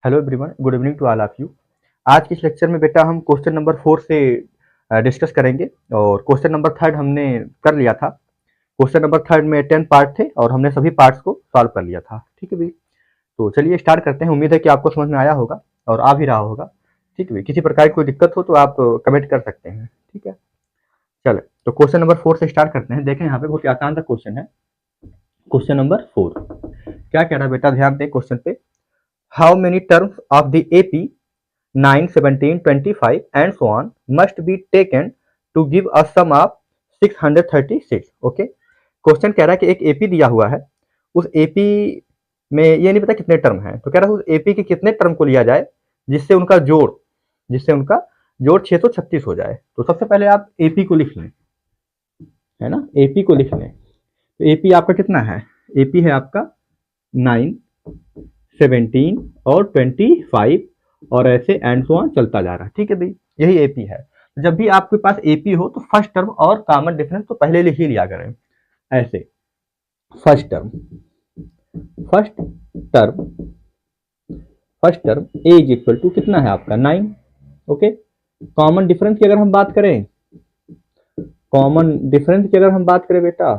Hello everyone, good evening to all of you. आज के इस लेक्चर में बेटा हम क्वेश्चन नंबर 4 से डिस्कस करेंगे और क्वेश्चन नंबर 3 हमने कर लिया था। क्वेश्चन नंबर 3 में 10 पार्ट थे और हमने सभी पार्ट्स को सॉल्व कर लिया था। ठीक है भाई, तो चलिए स्टार्ट करते हैं। उम्मीद है कि आपको समझ में आया होगा और आ भी रहा होगा। ठीक है भाई, किसी प्रकार की कोई दिक्कत हो तो आप कमेंट कर सकते हैं। ठीक है, चले तो क्वेश्चन नंबर 4 से स्टार्ट करते हैं। देखें यहाँ पे बहुत ही आसान सा क्वेश्चन है। क्वेश्चन नंबर 4 क्या कह रहा है बेटा, ध्यान दें क्वेश्चन पे। How many terms of the AP 9, 17, 25 and so on must be taken to give a sum of 636। Okay, question कह रहा है कि एक एपी दिया हुआ है, उस एपी में ये नहीं पता कितने टर्म हैं, तो कह रहा है उस एपी के कितने टर्म को लिया जाए जिससे उनका जोड़ 636 हो जाए। तो सबसे पहले आप एपी को लिख लें, है ना, एपी को लिख लें। तो एपी आपका कितना है, एपी है आपका 9, 17 और 25 और ऐसे एंड सो ऑन चलता जा रहा है। ठीक है भाई, यही एपी है। जब भी आपके पास एपी हो तो फर्स्ट टर्म और कॉमन डिफरेंस तो पहले लिख ही लिया करें। ऐसे first term first term first term a is equal to कितना है आपका 9। ओके, कॉमन डिफरेंस की अगर हम बात करें, बेटा,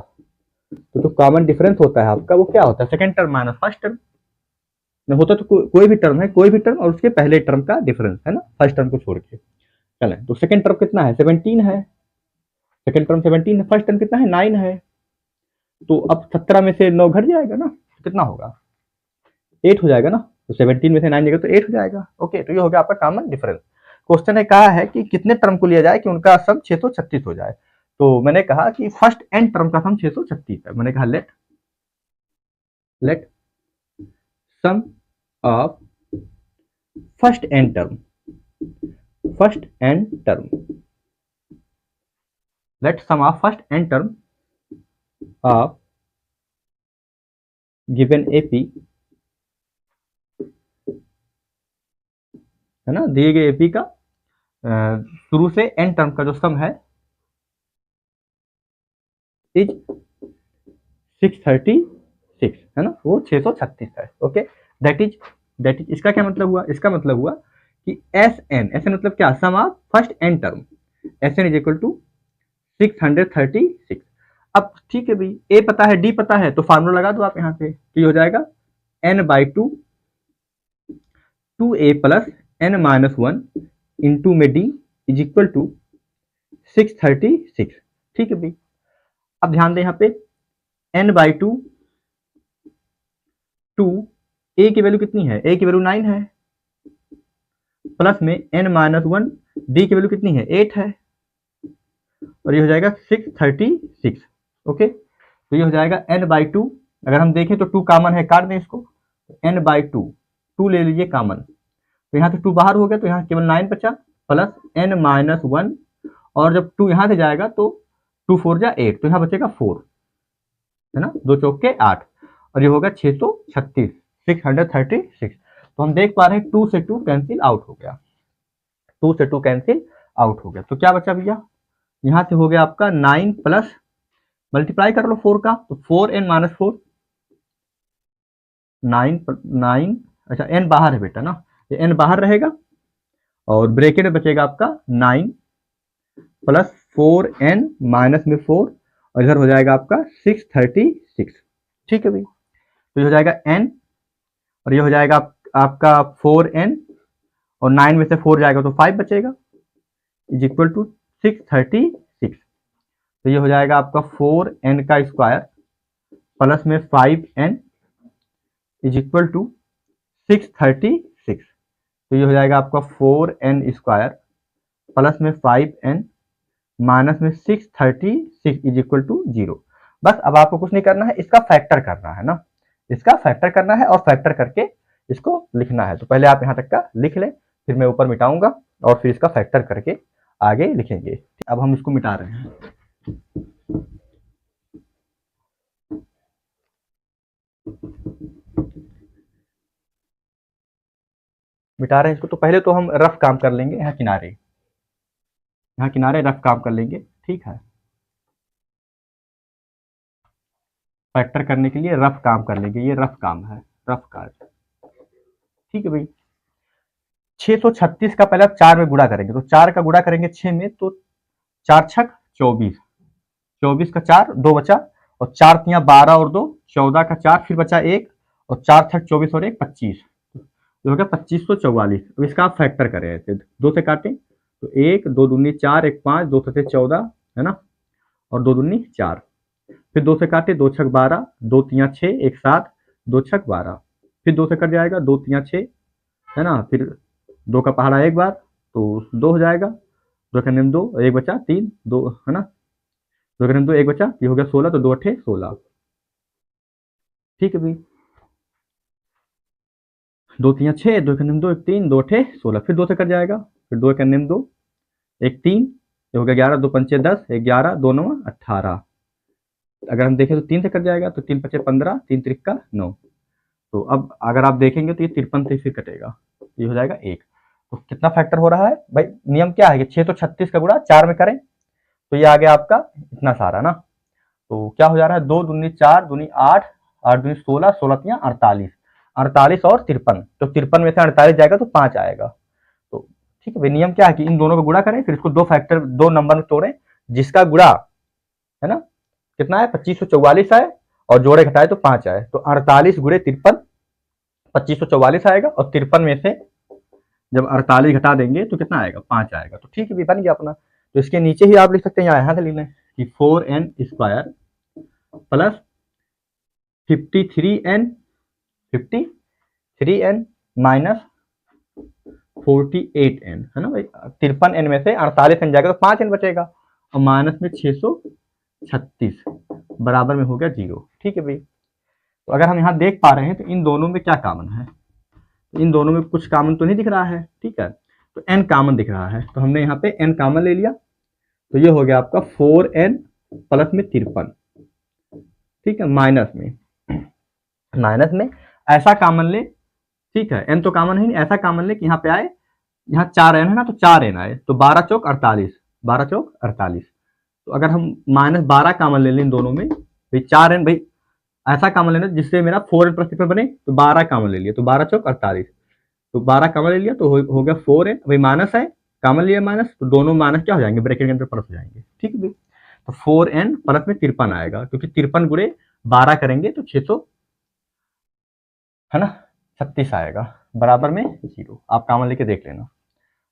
तो जो कॉमन डिफरेंस होता है आपका वो क्या होता है, second term minus first term में होता है। तो कोई भी टर्म है, कोई भी टर्म और उसके पहले टर्म का डिफरेंस है ना, फर्स्ट टर्म को छोड़ के। चले तो सेकंड टर्म कितना है, 17 है। सेकंड टर्म 17 है, फर्स्ट टर्म कितना है, 9 है। तो अब 17 में से 9 घट जाएगा ना, तो कितना होगा, 8 हो जाएगा ना। तो 17 में से 9 जाएगा तो 8 हो जाएगा। ओके, तो ये हो गया आपका कॉमन डिफरेंस। क्वेश्चन ने कहा है कि कितने टर्म को लिया जाए कि उनका सम 636 हो जाए। तो मैंने कहा कि फर्स्ट एन टर्म का सम 636 है। मैंने कहा let sum of first N term let sum of first N term of given AP, है ना, दिए गए एपी का शुरू से एन टर्म का जो सम है इज 636, है ना, वो 636 है। ओके, दैट इज इसका क्या मतलब हुआ, इसका मतलब हुआ कि एस एन मतलब क्या, sum of first N term, S N is equal to 636। अब ठीक है भाई, ए पता है, डी पता है, तो फार्मूला लगा दो आप यहाँ पे, तो हो जाएगा n by two 2a plus n minus 1 into में डी इज इक्वल टू 636। ठीक है भाई, अब ध्यान दें यहाँ पे n बाई टू ए की वैल्यू कितनी है, ए की वैल्यू 9 है, प्लस में n माइनस 1 डी की वैल्यू कितनी है, 8 है, और ये हो जाएगा 636। ओके, तो ये हो जाएगा n बाई टू। अगर हम देखें तो 2 कॉमन है, काट दें इसको, n बाई टू ले लीजिए कॉमन, तो यहाँ से 2 बाहर हो गया तो यहाँ केवल 9 बचा, प्लस n माइनस 1, और जब 2 यहाँ से जाएगा तो 2 4 जा 8, तो यहाँ बचेगा 4, है ना, 2 चौक के 8, और ये होगा 636, 636। तो हम देख पा रहे हैं 2 से 2 कैंसिल आउट हो गया, 2 से 2 कैंसिल आउट हो गया। तो क्या बचा भैया, यहाँ से हो गया आपका 9 प्लस मल्टीप्लाई कर लो 4 का, तो 4n माइनस 4, 9, अच्छा n बाहर है बेटा ना, ये n बाहर रहेगा और ब्रैकेट में बचेगा आपका 9 प्लस 4n माइनस में 4, और इधर हो जाएगा आपका 636। ठीक है भाई, तो ये हो जाएगा n, और ये हो जाएगा आपका 4n, और 9 में से 4 जाएगा तो 5 बचेगा, इज इक्वल टू 636। तो ये हो जाएगा आपका 4n का स्क्वायर प्लस में 5n इज इक्वल टू 636। तो ये हो जाएगा आपका 4n स्क्वायर प्लस में 5n माइनस में 636 इज इक्वल टू 0। बस अब आपको कुछ नहीं करना है, इसका फैक्टर करना है ना, इसका फैक्टर करना है और फैक्टर करके इसको लिखना है। तो पहले आप यहाँ तक का लिख लें, फिर मैं ऊपर मिटाऊंगा और फिर इसका फैक्टर करके आगे लिखेंगे। अब हम इसको मिटा रहे हैं। मिटा रहे हैं इसको, तो पहले तो हम रफ काम कर लेंगे। यहाँ किनारे रफ काम कर लेंगे, ठीक है। फैक्टर करने के लिए रफ काम कर लेंगे, ये रफ काम है, रफ कार्य, ठीक है भाई। 636 का पहले आप 4 में गुणा करेंगे, तो 4 का गुणा करेंगे 6 में, तो 4 छक 24, 24 का 4 2 बचा, और 4 तिया 12 और 2 14 का 4 फिर बचा 1, और 4 छक 24 और 1 25, तो हो गया 2544। अब इसका आप फैक्टर करें ऐसे, 2 से काटें तो 1 2 दूनी 4 1 5 2 सते 14 है ना, और 2 दूनी 4, फिर 2 से काटे 2 छक 12 2 तिया 6 1 7 2 छक 12, फिर 2 से कट जाएगा 2 तिया 6 है ना, फिर 2 का पहाड़ा एक बार तो 2 हो जाएगा, 2 का निम 2 1 बचा 3 2 है ना, 2 का निम 2 1 बचा, ये हो गया 16, तो 2 अठे 16, ठीक है भाई। 2 तिया 6 2 का निम 2 1 3 2 अठे 16, फिर 2 से कट जाएगा, फिर 2 का निम 2 1 3, ये हो गया 11 2 पंचे 10 11 2 9 18, अगर हम देखें तो 3 से कट जाएगा, तो 3 पचे 15 3 त्रिका 9, तो अब अगर आप देखेंगे तो ये 53 से फिर कटेगा, ये हो जाएगा 1। तो कितना फैक्टर हो रहा है भाई, नियम क्या है कि 636 का गुणा 4 में करें, तो ये आ गया आपका इतना सारा ना, तो क्या हो जा रहा है 2 दूनी 4 दूनी 8 8 दूनी 16 16 तिया 48, 48 और 53, तो 53 में से 48 जाएगा तो 5 आएगा। तो ठीक है भाई, नियम क्या है कि इन दोनों को गुणा करें, फिर इसको दो नंबर में तोड़ें, जिसका गुणा है ना कितना है 2544 आए, और जोड़े घटाए तो 5 आए, तो 48 गुणे 53 2544 आएगा, और 53 में से जब 48 घटा देंगे तो कितना आएगा 5 आएगा, तो ठीक है भी बन गया अपना। तो इसके नीचे ही आप लिख सकते हैं, यहाँ से लिख लें कि 4n square plus 53n minus 48n है ना भाई, 53n में से 48n जाएगा तो 5n बचेगा, और माइनस में 636 बराबर में हो गया 0, ठीक है भाई। तो अगर हम यहाँ देख पा रहे हैं तो इन दोनों में क्या कॉमन है, इन दोनों में कुछ कॉमन तो नहीं दिख रहा है, ठीक है, तो n कॉमन दिख रहा है, तो हमने यहाँ पे n कॉमन ले लिया, तो ये हो गया आपका 4n प्लस में 53, ठीक है, माइनस में ऐसा कॉमन ले, ठीक है, n तो कॉमन है नहीं, ऐसा कॉमन ले कि यहाँ पे आए, यहाँ 4n है ना, तो 4n आए, तो 12 चौक 48, 12 चौक 48, तो अगर हम -12 कॉमन ले लें इन दोनों में, भाई 4n भाई ऐसा कॉमन लेना जिससे मेरा 4n प्लस कितना बने, तो 12 कॉमन ले लिया, तो 12 चौक 48, तो 12 कॉमन ले लिया तो हो गया 4n, भाई माइनस है, कॉमन लिया माइनस, तो दोनों माइनस क्या हो जाएंगे, ब्रैकेट के अंदर प्लस हो जाएंगे, ठीक है भाई। तो 4n प्लस में 53 आएगा, क्योंकि 53 गुणे 12 करेंगे तो 600 है ना 36 आएगा, बराबर में 0, आप कॉमन लेके देख लेना।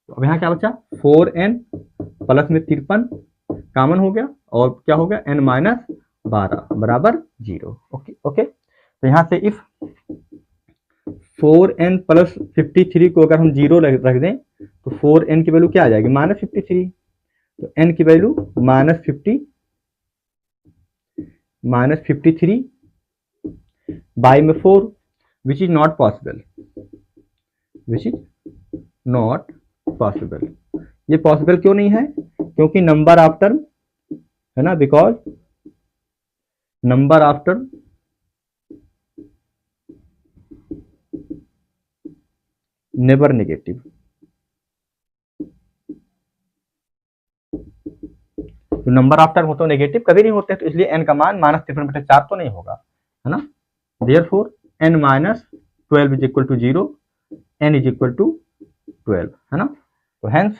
तो अब यहाँ क्या बचा 4n प्लस में 53 कॉमन हो गया, और क्या हो गया n माइनस 12 बराबर 0, ओके ओके। तो यहाँ से इफ 4n प्लस 53 को अगर हम 0 रख दें, तो 4n की वैल्यू क्या आ जाएगी -53, तो n की वैल्यू -53 बाई में 4, विच इज नॉट पॉसिबल, ये पॉसिबल क्यों नहीं है, क्योंकि नंबर ऑफ टर्म है ना, because number of term never negative, तो नंबर ऑफ टर्म होते नेगेटिव कभी नहीं होते, तो इसलिए n का मान -53/4 तो नहीं होगा, है ना, therefore n minus 12 is equal to 0, n is equal to 12 है ना, तो hence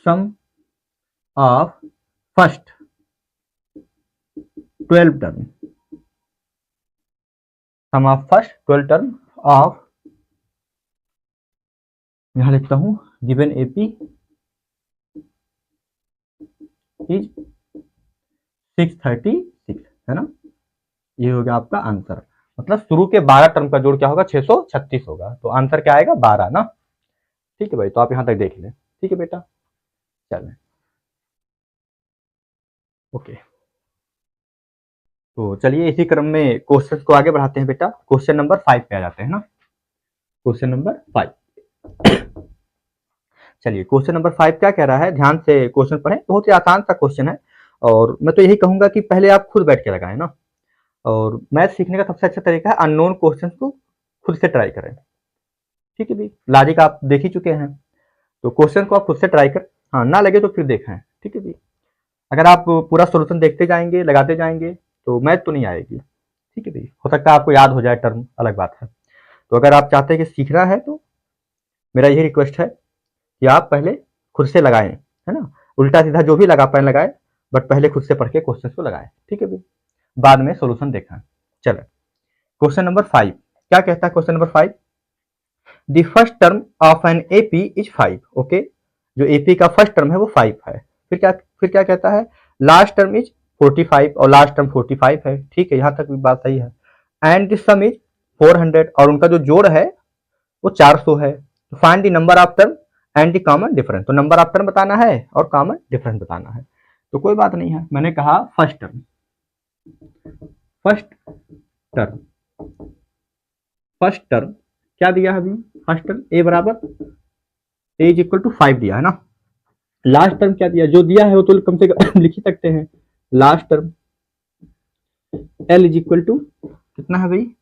sum of first 12 term, sum of first 12 term of, यहां लिखता हूं गिवन एपी इज 636 है ना, ये हो गया आपका आंसर, मतलब शुरू के 12 टर्म का जोड़ क्या होगा 636 होगा, तो आंसर क्या आएगा 12 ना, ठीक है भाई। तो आप यहां तक देख लें, ठीक है बेटा, चलें ओके। तो चलिए इसी क्रम में क्वेश्चन को आगे बढ़ाते हैं बेटा, क्वेश्चन नंबर 5 पे आ जाते हैं ना, क्वेश्चन नंबर 5। चलिए क्वेश्चन नंबर 5 क्या कह रहा है, ध्यान से क्वेश्चन पढ़ें, बहुत ही आसान सा क्वेश्चन है, और मैं तो यही कहूंगा कि पहले आप खुद बैठ के लगाएं ना, और मैथ सीखने का सबसे अच्छा तरीका है अननोन क्वेश्चन को खुद से ट्राई करें। ठीक है भाई, लॉजिक आप देख ही चुके हैं, तो क्वेश्चन को आप खुद से ट्राई कर, हाँ ना लगे तो फिर देखें। ठीक है भाई, अगर आप पूरा सोल्यूशन देखते जाएंगे, लगाते जाएंगे, तो मैथ तो नहीं आएगी। ठीक है भाई, हो सकता है आपको याद हो जाए टर्म, अलग बात है। तो अगर आप चाहते हैं कि सीखना है तो मेरा यही रिक्वेस्ट है कि आप पहले खुद से लगाएं, है ना, उल्टा सीधा जो भी लगा पाए लगाए, बट पहले खुद से पढ़ के क्वेश्चन को लगाएं। ठीक है भाई, बाद में सोल्यूशन देखा। चलो क्वेश्चन नंबर 5 क्या कहता है? Question number 5, the first term of an AP is 5। Okay, जो एपी का फर्स्ट टर्म है वो 5 है। फिर क्या कहता है? लास्ट टर्म इज 45 और लास्ट टर्म 45 है। ठीक है, यहां तक भी बात सही है। एंड द सम इज 400 और उनका जो जोड़ है वो 400 है। Find the number of term and the common difference. तो नंबर ऑफ टर्म बताना है और कॉमन डिफरेंस बताना है। तो कोई बात नहीं है, मैंने कहा फर्स्ट टर्म फर्स्ट टर्म क्या दिया है अभी? फर्स्ट टर्म ए बराबर ए इज इक्वल टू 5 दिया है ना। लास्ट टर्म क्या दिया? जो दिया है वो तो कम से कम लिख ही सकते हैं। Last term l is equal to कितना है भाई?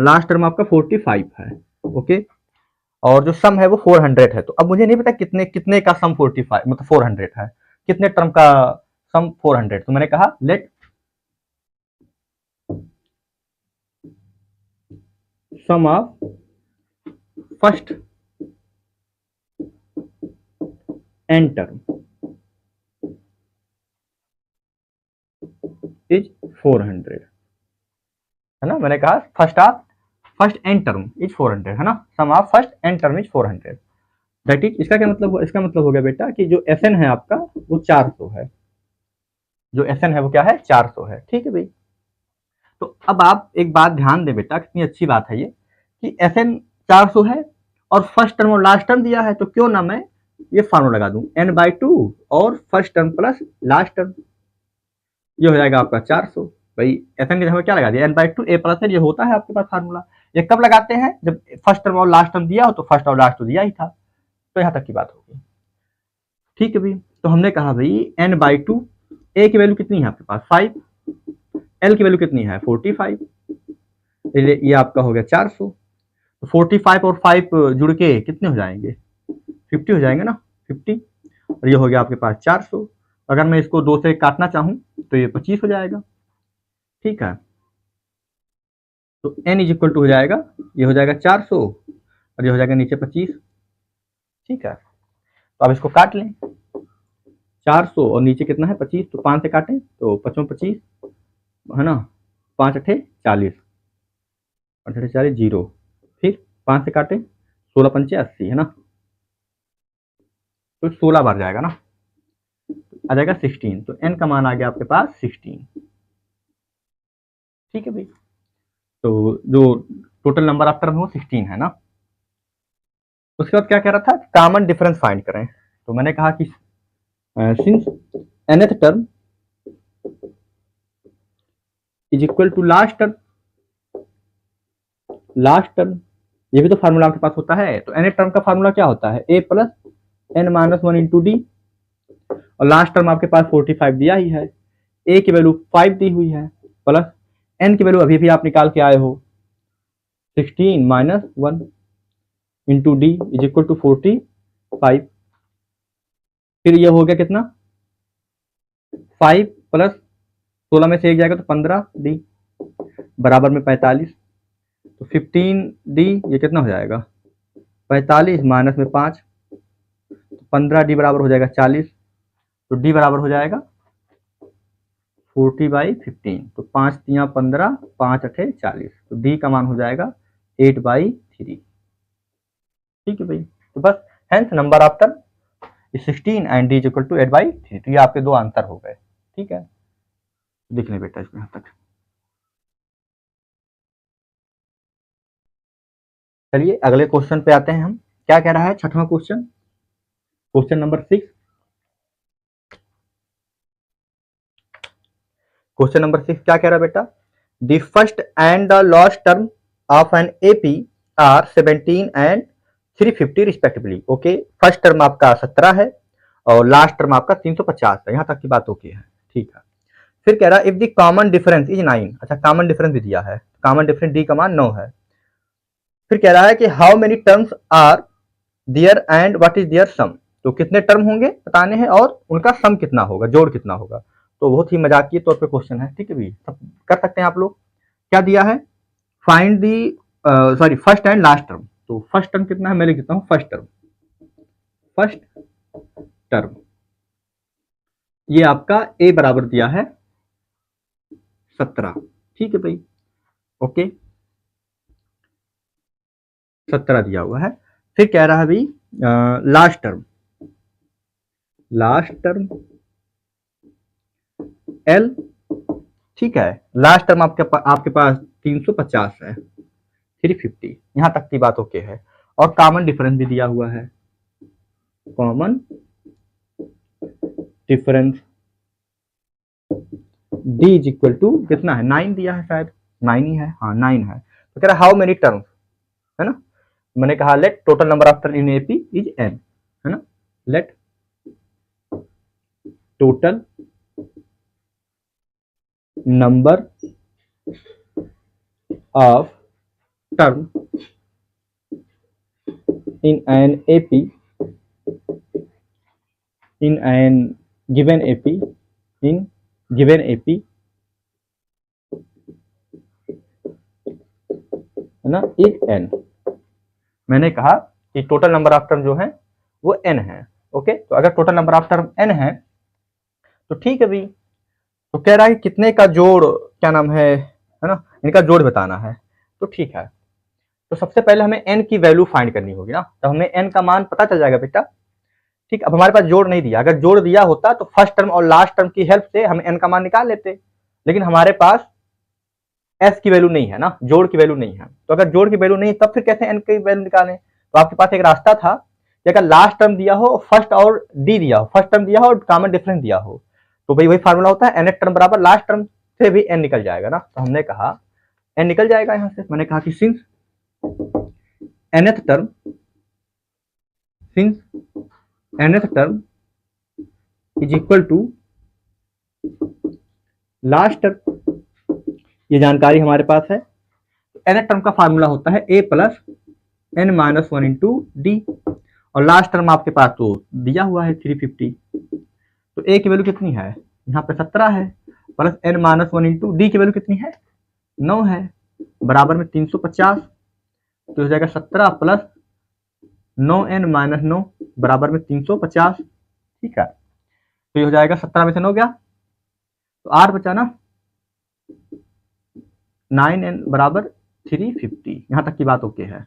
लास्ट टर्म आपका 45 है। ओके, और जो सम है वो 400 है। तो अब मुझे नहीं पता कितने कितने का सम 45 मतलब 400 है, कितने टर्म का सम 400। तो मैंने कहा let sum of first N term is 400, है ना। मैंने कहा फर्स्ट एन टर्म इज 400, है ना। Sum of first N term is 400। That is, इसका क्या मतलब? इसका मतलब हो गया बेटा कि जो एस एन है आपका वो 400 है। जो एस एन है वो क्या है? 400 है। ठीक है भाई, तो अब आप एक बात ध्यान दें बेटा, कितनी अच्छी बात है ये कि एस एन 400 है और फर्स्ट टर्म और लास्ट टर्म दिया है, तो क्यों ना मैं ये फॉर्मूला लगा दूं n/2 और first term plus last term, ये हो जाएगा आपका 400। भाई एस एन की जगह क्या लगा दिया? n/2 a प्लस n, ये होता है आपके पास फार्मूला। ये कब लगाते हैं? जब फर्स्ट टर्म और लास्ट टर्म दिया हो, तो फर्स्ट और लास्ट तो दिया ही था। तो यहाँ तक की बात होगी। ठीक है भाई, तो हमने कहा भाई n/2, a की वैल्यू कितनी है आपके पास? 5, l की वैल्यू कितनी है? 45, ये आपका हो गया 400। तो 45 और 5 जुड़ के कितने हो जाएंगे? 50 हो जाएंगे ना, 50। और ये हो गया आपके पास 400। अगर मैं इसको 2 से काटना चाहूं तो ये 25 हो जाएगा। ठीक है, तो n इज इक्वल टू हो जाएगा, ये हो जाएगा 400 और ये हो जाएगा नीचे 25। ठीक है, तो अब इसको काट लें। 400 और नीचे कितना है? 25, तो 5 से काटें तो 5 25, है ना। 5 अठे 40, 8 अठे 40 जीरो, फिर 5 से काटें 16 पंचे 80, है ना। तो 16 बार जाएगा ना, आ जाएगा 16। तो n का मान आ गया आपके पास 16। ठीक है भाई, तो जो टोटल नंबर ऑफ टर्म है वो 16 है ना। उसके बाद क्या कह रहा था? कॉमन डिफरेंस फाइंड करें। तो मैंने कहा कि since nth term is equal to last term, ये भी तो फार्मूला आपके पास होता है। तो nth टर्म का फार्मूला क्या होता है? a plus n-1 into D, और लास्ट टर्म आपके पास 45 दिया ही है, a की वैल्यू 5 दी हुई है, प्लस n की वैल्यू अभी भी आप निकाल के आए हो 16 minus 1 into d is equal to 45। फिर ये हो गया कितना? 5 प्लस 16 में से 1 जाएगा तो 15 डी बराबर में 45। तो 15 डी ये कितना हो जाएगा? 45 माइनस में 5, तो 15 डी बराबर हो जाएगा 40। तो डी बराबर हो जाएगा 40/15। तो 5 3 15, 5 अठे 40। तो डी का मान हो जाएगा 8/3। ठीक है भाई, तो बस hence number of term 16 and d is equal to 8/3। तो ये आपके दो आंसर हो गए। ठीक है, देख लें बेटा इसमें यहाँ तक। चलिए अगले क्वेश्चन पे आते हैं हम। क्या कह रहा है? छठवां question, question number 6। Question number 6 क्या कह रहा है बेटा? The first and the last term of an AP are 17 and 350 respectively. Okay, first term आपका 17 है और लास्ट टर्म आपका 350 है। यहां तक की बात ओके है। ठीक है, फिर कह रहा है if the common difference is 9। अच्छा, कॉमन डिफरेंस भी दिया है। कॉमन डिफरेंस डी का मान 9 है। फिर कह रहा है कि how many terms are there and what is their sum, तो कितने टर्म होंगे बताने हैं और उनका सम कितना होगा, जोड़ कितना होगा। तो बहुत ही मजाकिया तौर पे क्वेश्चन है, ठीक है भी, सब कर सकते हैं आप लोग। क्या दिया है, find the sorry first and last term, तो फर्स्ट टर्म कितना है मैं लिख देता हूँ, फर्स्ट टर्म ये आपका ए बराबर दिया है 17, ठीक है भाई, ओके 17 दिया हुआ है। फिर कह रहा है भाई लास्ट टर्म एल, ठीक है, लास्ट टर्म आपके पास 350 है, 350, यहां तक की बात ओके है। और कॉमन डिफरेंस भी दिया हुआ है, common difference d is equal to कितना है, 9 दिया है, शायद 9 ही है, हाँ 9 है। तो कह रहा हाउ मेनी टर्म्स, है ना, मैंने कहा let total number of term in AP is an, है ना, let total number of term in an AP in an given AP in given AP, है ना, इज n। मैंने कहा कि टोटल नंबर ऑफ टर्म जो है वो n है, ओके। तो अगर total number of term n है तो ठीक है भाई, तो कह रहा है कि कितने का जोड़, क्या नाम है ना, इनका जोड़ बताना है। तो ठीक है, तो सबसे पहले हमें n की वैल्यू फाइंड करनी होगी ना, तो हमें n का मान पता चल जाएगा बेटा, ठीक। अब हमारे पास जोड़ नहीं दिया, अगर जोड़ दिया होता तो फर्स्ट टर्म और लास्ट टर्म की हेल्प से हम n का मान निकाल लेते, लेकिन हमारे पास s की वैल्यू नहीं है ना, जोड़ की वैल्यू नहीं है। तो अगर जोड़ की वैल्यू नहीं तब फिर कैसे n की वैल्यू निकालें, तो आपके पास एक रास्ता था कि अगर लास्ट टर्म दिया हो, फर्स्ट और डी दिया हो, फर्स्ट टर्म दिया हो और कॉमन डिफरेंस दिया हो, तो भाई वही फार्मूला होता है nth टर्म बराबर लास्ट टर्म से भी n निकल जाएगा ना। तो हमने कहा n निकल जाएगा यहां से, मैंने कहा कि since nth term is equal to last term, ये जानकारी हमारे पास है। nth टर्म का फार्मूला होता है a plus n minus 1 into D, और लास्ट टर्म आपके पास तो दिया हुआ है 350, तो a की वैल्यू कितनी है, यहाँ पे 17 है, plus n minus 1 into D की वैल्यू कितनी है, 9 है, बराबर में 350, तो हो जाएगा 17 प्लस 9n माइनस 9 बराबर में 350, ठीक है। तो ये हो जाएगा 17 में से 9 गया तो 8 बचा ना, 9n बराबर 350, यहां तक की बात ओके है।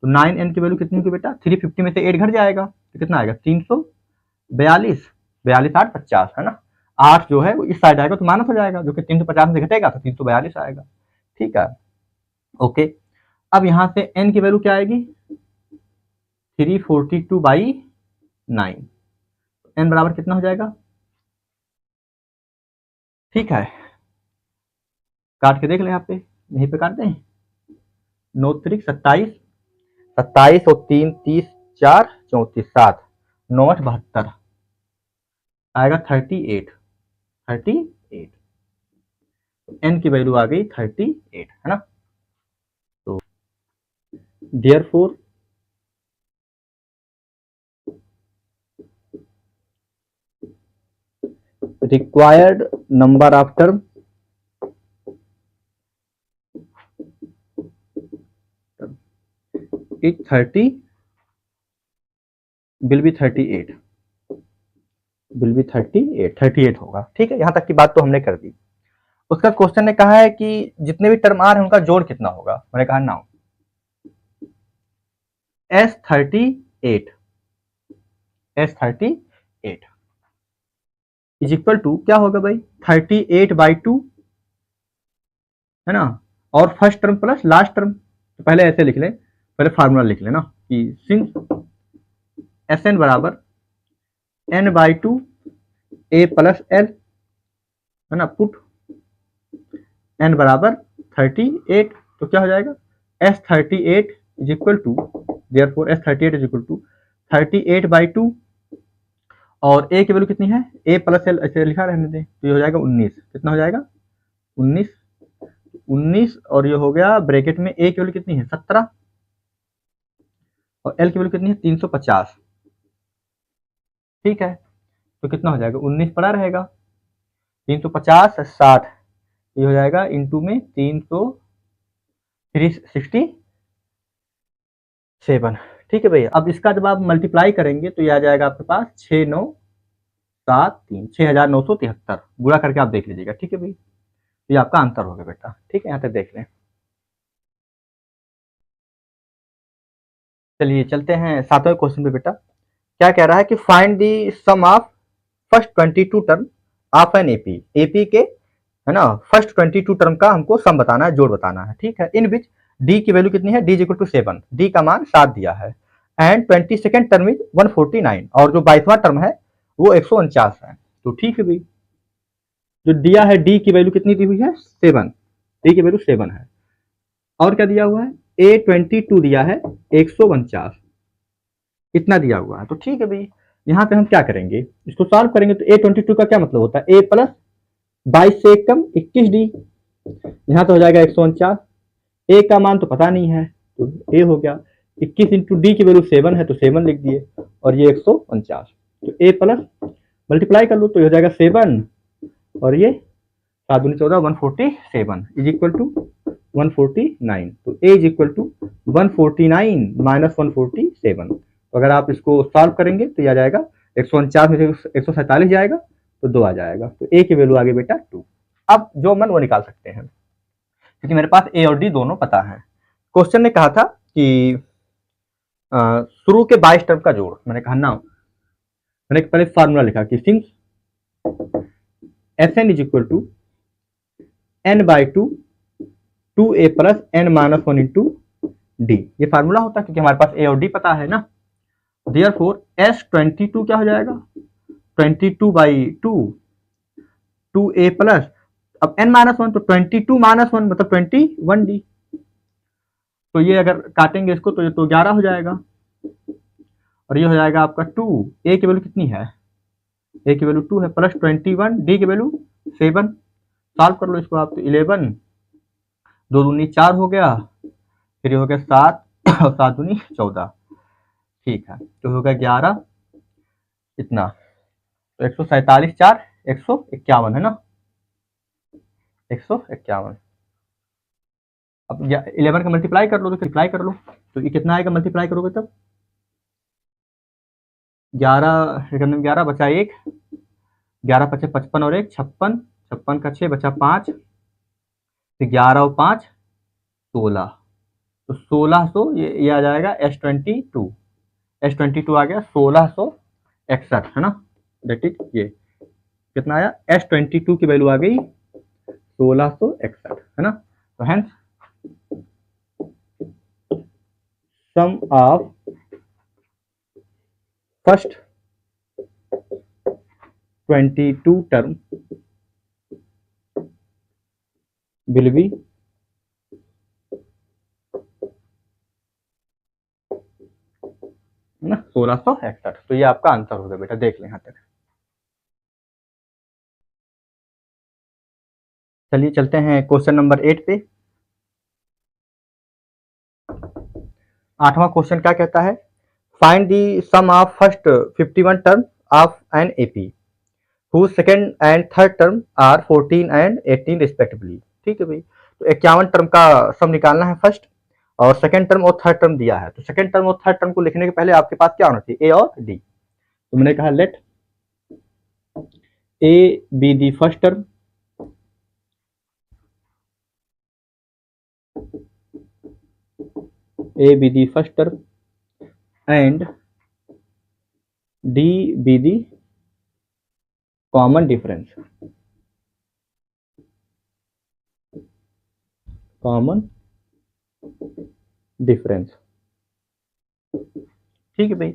तो 9n की वैल्यू कितनी होगी बेटा, 350 में से 8 घट जाएगा तो कितना आएगा, 342, 42 8 50, है ना, 8 जो है वो इस साइड आएगा तो माइनस हो जाएगा, जो कि 350 से घटेगा तो 342 आएगा, ठीक है, ओके। अब यहां से n की वैल्यू क्या आएगी, 342/9, n बराबर कितना हो जाएगा, ठीक है, काट के देख ले, यहाँ पे यहीं पे काट दें, 9 त्रिक 27, 27 और 3 30, 4 34, 7 9 8 72 आएगा 38, n की वैल्यू आ गई 38, है ना। तो therefore required number of term is 30 will be 38, होगा, ठीक है। यहां तक की बात तो हमने कर दी। उसका क्वेश्चन ने कहा है कि जितने भी टर्म आ रहे हैं उनका जोड़ कितना होगा, मैंने कहा now S38 is equal to क्या होगा भाई, 38/2, है ना, और first term plus last term, तो पहले ऐसे लिख लें, पहले फार्मूला लिख लेना कि सिंस Sn बराबर n/2 a प्लस l, है ना, पुट n बराबर 38, तो क्या हो जाएगा, S38 is equal to, therefore S38 is equal to 38/2, और a की वैल्यू कितनी है, a प्लस l ऐसे लिखा रहने दें, तो ये हो जाएगा 19, कितना हो जाएगा 19, और ये हो गया ब्रैकेट में a की वैल्यू कितनी है 17, और एल की वैल्यू कितनी है 350। ठीक है, तो कितना हो जाएगा 19 पड़ा रहेगा, 350 60, ये हो जाएगा इंटू में 367। ठीक है भैया, अब इसका जब आप मल्टीप्लाई करेंगे तो ये आ जाएगा आपके पास 6973, 6973 गुणा करके आप देख लीजिएगा। ठीक है भाई, ये आपका आंसर होगा बेटा। ठीक है, यहाँ तक देख लें। चलिए चलते हैं 7वें क्वेश्चन पे बेटा। क्या कह रहा है कि find the sum of first 22 term of an AP. AP के है ना फर्स्ट 22 टर्म का हमको सम बताना है, जोड़ बताना है। ठीक है, इन विच डी की वैल्यू कितनी है, d is equal to 7, d का मान 7 दिया है, एंड 22nd टर्म इज 149, और जो 22वां टर्म है वो 149 है। तो ठीक है भाई, जो दिया है डी की वैल्यू कितनी दी हुई है 7, डी की वैल्यू 7 है, और क्या दिया हुआ है A22 दिया है 149, इतना दिया हुआ है। तो ठीक है भाई, यहाँ पे हम क्या करेंगे, इसको सॉल्व करेंगे। तो A22 का क्या मतलब होता है, ए प्लस 22 से 1 कम 21 डी, यहाँ तो हो जाएगा 149, ए का मान तो पता नहीं है तो ए हो गया, 21 इंटू डी की वैल्यू 7 है तो 7 लिख दिए, और ये 149, तो ए प्लस मल्टीप्लाई कर लो तो ये हो जाएगा 7, और ये 7 दूनी 14 147 इज इक्वल टू 149। तो a is equal to 149 minus 147। तो अगर आप इसको सॉल्व करेंगे तो ये आ जाएगा 149 में से 147 जाएगा तो 2 आ जाएगा, तो ए की वैल्यू आ गई बेटा 2। अब जो मन वो निकाल सकते हैं, क्योंकि मेरे पास ए और डी दोनों पता है। क्वेश्चन ने कहा था कि शुरू के 22 टर्म का जोड़, मैंने कहा ना, मैंने पहले फार्मूला लिखा कि since S N is equal to n by two a plus n minus 1 into d, ये फार्मूला होता है क्योंकि हमारे पास ए और डी पता है ना। देयरफॉर S22 क्या हो जाएगा 22 बाई 2 ए प्लस, अब n माइनस 1 तो 22 माइनस 1 मतलब 21 डी, तो ये अगर काटेंगे इसको तो ये तो 11 हो जाएगा, और ये हो जाएगा आपका 2, ए की वैल्यू कितनी है, ए की वैल्यू 2 है, प्लस 21 डी की वैल्यू 7, सॉल्व कर लो इसको आप, तो 11 2 दूनी 4 हो गया, फिर ये हो गया 7 और 7 दूनी 14, ठीक है, तो होगा 11 इतना, तो 147 4 151 है ना, 151। अब 11 का मल्टीप्लाई कर लो, तो मल्टीप्लाई कर लो तो ये कितना आएगा, मल्टीप्लाई करोगे तब 11 11 बचा 1, 11 पचे 55 और 1 56, 56 का 6 बचा 5, फिर 11 और 5 16, तो 1600 ये आ जाएगा S22 आ गया 1661 है ना, दैट इज ये कितना आया S22 की वैल्यू आ गई 1661 है ना। तो hence sum of first 22 term will be ना 1661, तो ये आपका आंसर होगा बेटा, देख लें यहाँ तक। चलिए चलते हैं क्वेश्चन नंबर 8 पे। 8वां क्वेश्चन क्या कहता है, find the sum of first 51 term of an AP whose second and third term are 14 and 18 respectively। ठीक है भाई, तो 51 टर्म का सम निकालना है फर्स्ट, और सेकंड टर्म और थर्ड टर्म दिया है, तो सेकंड टर्म और थर्ड टर्म को लिखने के पहले आपके पास क्या होना चाहिए, ए और डी। तो मैंने कहा let a be the first term, a be the first term and d be the common difference, common difference. ठीक है भाई,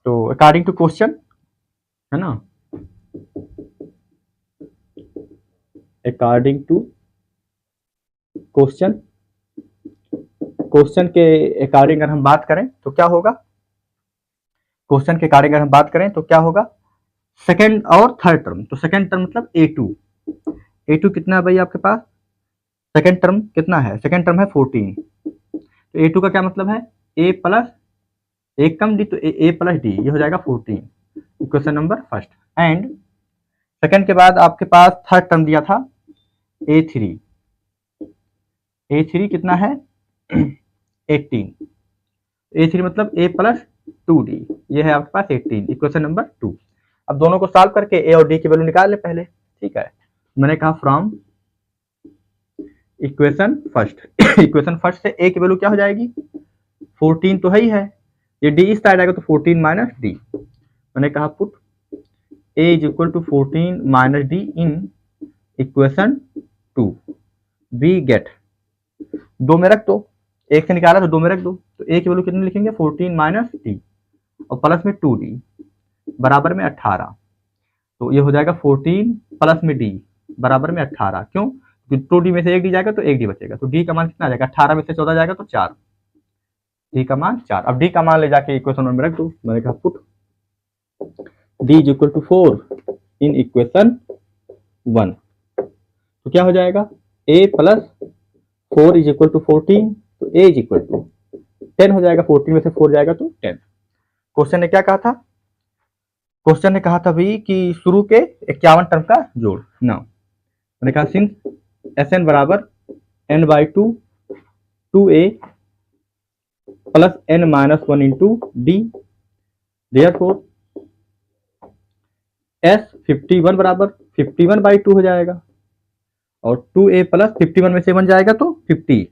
तो अकॉर्डिंग टू क्वेश्चन है ना, अकॉर्डिंग टू क्वेश्चन, क्वेश्चन के अकॉर्डिंग अगर हम बात करें तो क्या होगा, क्वेश्चन के अकॉर्डिंग अगर हम बात करें तो क्या होगा, सेकंड और थर्ड टर्म, तो सेकंड टर्म मतलब A2 कितना है भाई आपके पास, सेकंड टर्म कितना है, सेकंड टर्म है 14, तो A2 का क्या मतलब है, A प्लस एक कम डी तो ए प्लस डी, ये हो जाएगा 14, equation number first. And second के बाद आपके पास थर्ड टर्म दिया था A3, A3 कितना है 18, A3 मतलब A प्लस 2D, ये है आपके पास 18, इक्वेशन नंबर 2। अब दोनों को सॉल्व करके A और D की वैल्यू निकाल ले पहले, ठीक है। मैंने कहा from equation first equation first से A की वैल्यू क्या हो जाएगी 14 तो है ही है, ये D इस साइड आएगा तो 14 माइनस डी। मैंने कहा put A is equal to 14 minus d in equation 2, we get, दो में रख दो, एक से निकाला तो दो में रख दो, तो A की वैल्यू कितनी लिखेंगे 14 माइनस डी और प्लस में 2D बराबर में 18, तो ये हो जाएगा 14 प्लस में D बराबर में 18। क्यों, 2D में से एक डी जाएगा तो एक डी बचेगा, तो D का मान कितना आ जाएगा 18 में से 14 जाएगा तो 4, D का मान 4। अब D का मान ले जाके इक्वेशन में रख दो। मैंने कहा put D is equal to 4 in equation 1, तो क्या हो जाएगा A plus 4 is equal to 14, तो A इज इक्वल टू 10 हो जाएगा, 14 में से 4 जाएगा तो 10। क्वेश्चन ने क्या कहा था, क्वेश्चन ने कहा था भाई कि शुरू के 51 टर्म का जोड़। ना मैंने कहा सिंस Sn बराबर n/2 2a plus n minus 1 into d, therefore S51 बराबर 51/2 हो जाएगा, और 2a प्लस 51 में से 1 जाएगा तो 50,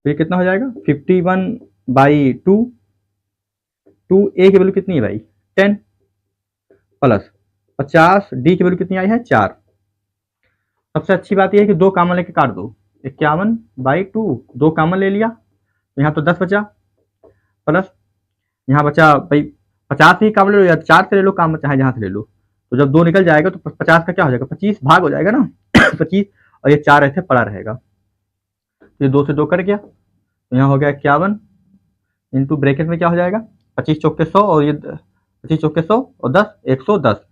तो ये कितना हो जाएगा 51/2, 2a की वैल्यू कितनी है भाई 10 प्लस 50, डी की वैल्यू कितनी आई है 4। सबसे अच्छी बात यह है कि दो कॉमन लेके काट दो, 51/2 दो कॉमन ले लिया तो यहाँ तो 10 बचा, प्लस यहाँ बचा भाई 50 ही कॉमन ले लो या 4 से ले लो कॉमन, चाहे जहाँ से ले लो, तो जब 2 निकल जाएगा तो 50 का क्या हो जाएगा 25 भाग हो जाएगा ना 25, और ये 4 ऐसे पड़ा रहेगा, तो ये 2 से 2 कट गया, तो यहाँ हो गया 51 इंटू ब्रैकेट में क्या हो जाएगा 25 चौके 100 और ये 25 चौके 100 और 10 110।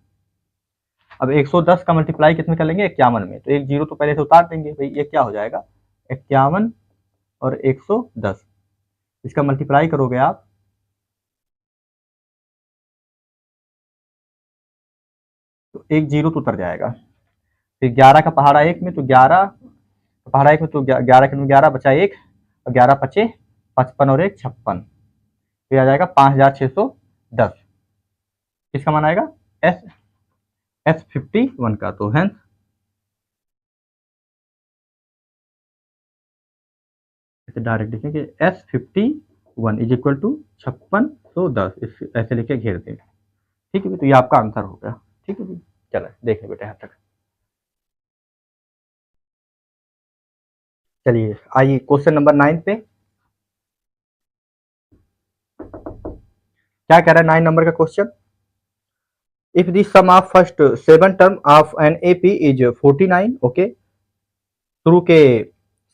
अब 110 का मल्टीप्लाई कितने कर लेंगे 51 में, तो एक जीरो तो पहले से उतार देंगे भाई, ये क्या हो जाएगा 51 और 110, इसका मल्टीप्लाई करोगे आप तो एक जीरो तो उतर जाएगा, फिर 11 का पहाड़ा एक में, तो 11 पहाड़ा एक में तो 11 के 11 बचा एक, और 11 पचे 55 और एक 56, फिर आ जाएगा 5610, किसका मान आएगा S51 का। तो हेंस डायरेक्ट लिखेंगे S51 इज इक्वल टू 5610, ऐसे लिखे घेर दें, ठीक है, तो ये आपका आंसर हो गया। ठीक है जी, चलो देख ले बेटे यहाँ तक। चलिए आइए क्वेश्चन नंबर 9 पे, क्या कह रहा है 9 नंबर का question, if the sum of first 7 term of an AP is 49, okay, शुरू के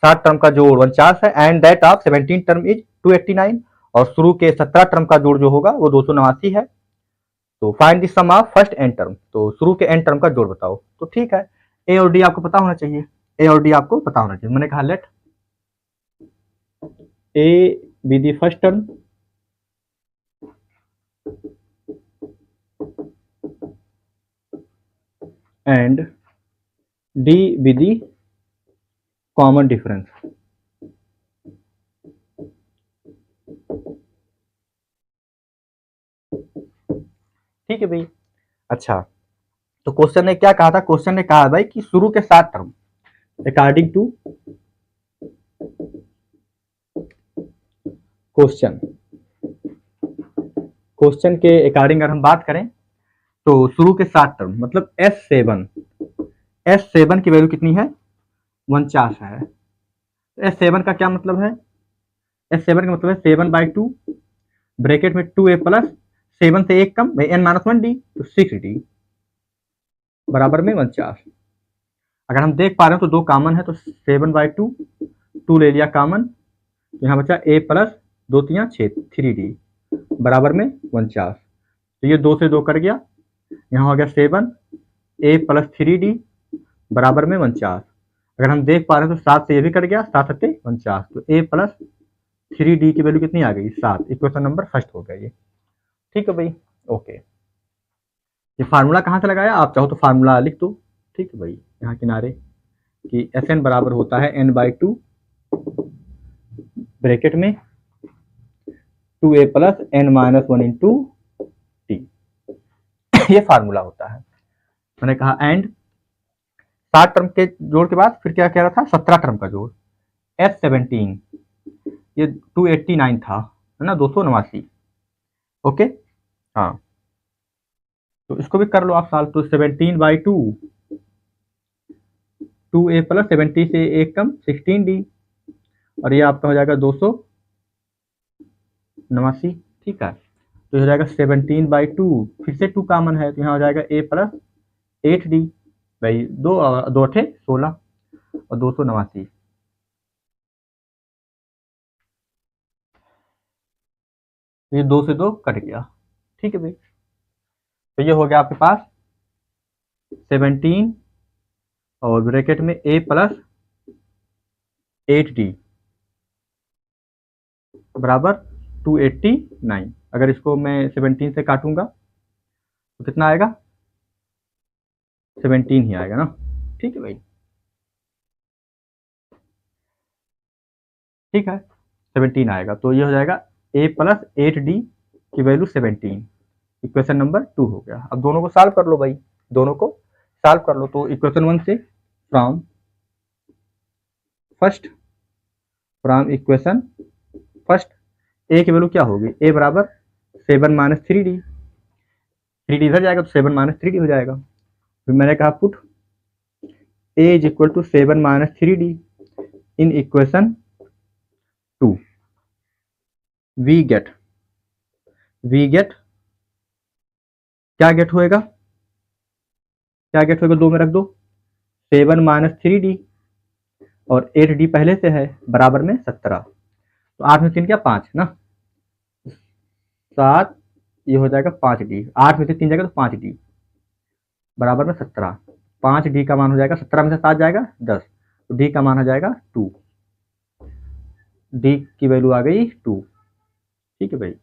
7 टर्म का जोड़ 49 है, and that of 17 term is 289, और शुरू के 17 टर्म का जोड़ जो होगा वो 289 है, तो find the sum of first N term, तो शुरू के एन टर्म का जोड़ बताओ। तो ठीक है, ए और डी आपको पता होना चाहिए, ए और डी आपको पता होना चाहिए। मैंने कहा let a be the first term and d be the common difference, ठीक है भाई। अच्छा, तो क्वेश्चन ने क्या कहा था, क्वेश्चन ने कहा भाई कि शुरू के 7 term according to question, question के अकॉर्डिंग अगर हम बात करें तो शुरू के 7 टर्म मतलब S7 की वैल्यू कितनी है 49 है। S7 का क्या मतलब है, S7 का मतलब है 7/2 ब्रैकेट में 2a प्लस 7 से एक कम भाई n-1d, तो 6d बराबर में 49। अगर हम देख पा रहे हैं तो दो कॉमन है, तो 7/2 2 ले लिया कॉमन, तो यहाँ बचा a प्लस 2 3 6 3d बराबर में 49, तो ये 2 से 2 कट गया, यहाँ हो गया 7 a प्लस 3d बराबर में 49। अगर हम देख पा रहे हैं तो 7 से ये भी कट गया, 7 7 49, तो a प्लस 3d की वैल्यू कितनी आ गई 7। इक्वेशन नंबर फर्स्ट हो गया ये। ठीक है भाई, ओके। ये फार्मूला कहाँ से लगाया, आप चाहो तो फार्मूला लिख दो। ठीक है भाई, यहाँ किनारे कि एस एन बराबर होता है n/2 ब्रैकेट में 2a plus n-1 into T. ये फार्मूला होता है। मैंने कहा एंड 7 टर्म के जोड़ के बाद फिर क्या कह रहा था, 17 टर्म का जोड़ S17, ये 289 था, है ना, 289। ओके, हाँ, तो इसको भी कर लो आप साल। तो 17/2, 2a प्लस 70 से एक कम 16d, और ये आपका हो जाएगा 289। ठीक है, तो हो जाएगा 17/2, फिर से 2 कॉमन है तो यहाँ हो जाएगा a प्लस 8d भाई, 2 2 8 16 और 289। ये 2 से 2 कट गया। ठीक है भाई, तो ये हो गया आपके पास 17 और ब्रैकेट में a प्लस 8d बराबर 289। अगर इसको मैं 17 से काटूंगा तो कितना आएगा, 17 ही आएगा ना। ठीक है भाई, ठीक है, 17 आएगा। तो ये हो जाएगा a प्लस 8d की वैल्यू 17। इक्वेशन नंबर 2 हो गया। अब दोनों को सॉल्व कर लो भाई, दोनों को सॉल्व कर लो। तो इक्वेशन 1 से फ्रॉम इक्वेशन फर्स्ट a की वैल्यू क्या होगी, a बराबर 7 माइनस 3d, 3d इधर जाएगा तो 7 माइनस 3d हो जाएगा। फिर मैंने कहा put a is equal to 7 minus 3d in equation 2। We get क्या गेट होएगा, 2 में रख दो, 7 माइनस 3d और 8d पहले से है बराबर में 17। तो 8 में 3 क्या 5 ना, 7, ये हो जाएगा 5d, 8 में से 3 जाएगा तो 5d बराबर में 17। 5d का मान हो जाएगा, 17 में से 7 जाएगा 10, तो d का मान हो जाएगा 2। d की वैल्यू आ गई 2। ठीक है भाई,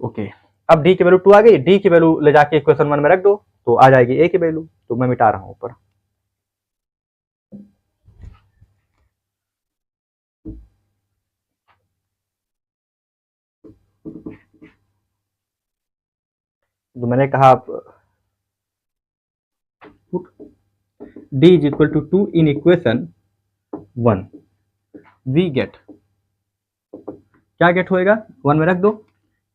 ओके। अब d की वैल्यू 2 आ गई, d की वैल्यू ले जाके इक्वेशन 1 में रख दो तो आ जाएगी a की वैल्यू। तो मैं मिटा रहा हूं ऊपर। तो मैंने कहा d is equal to 2 in equation 1। We get क्या गेट होएगा, 1 में रख दो,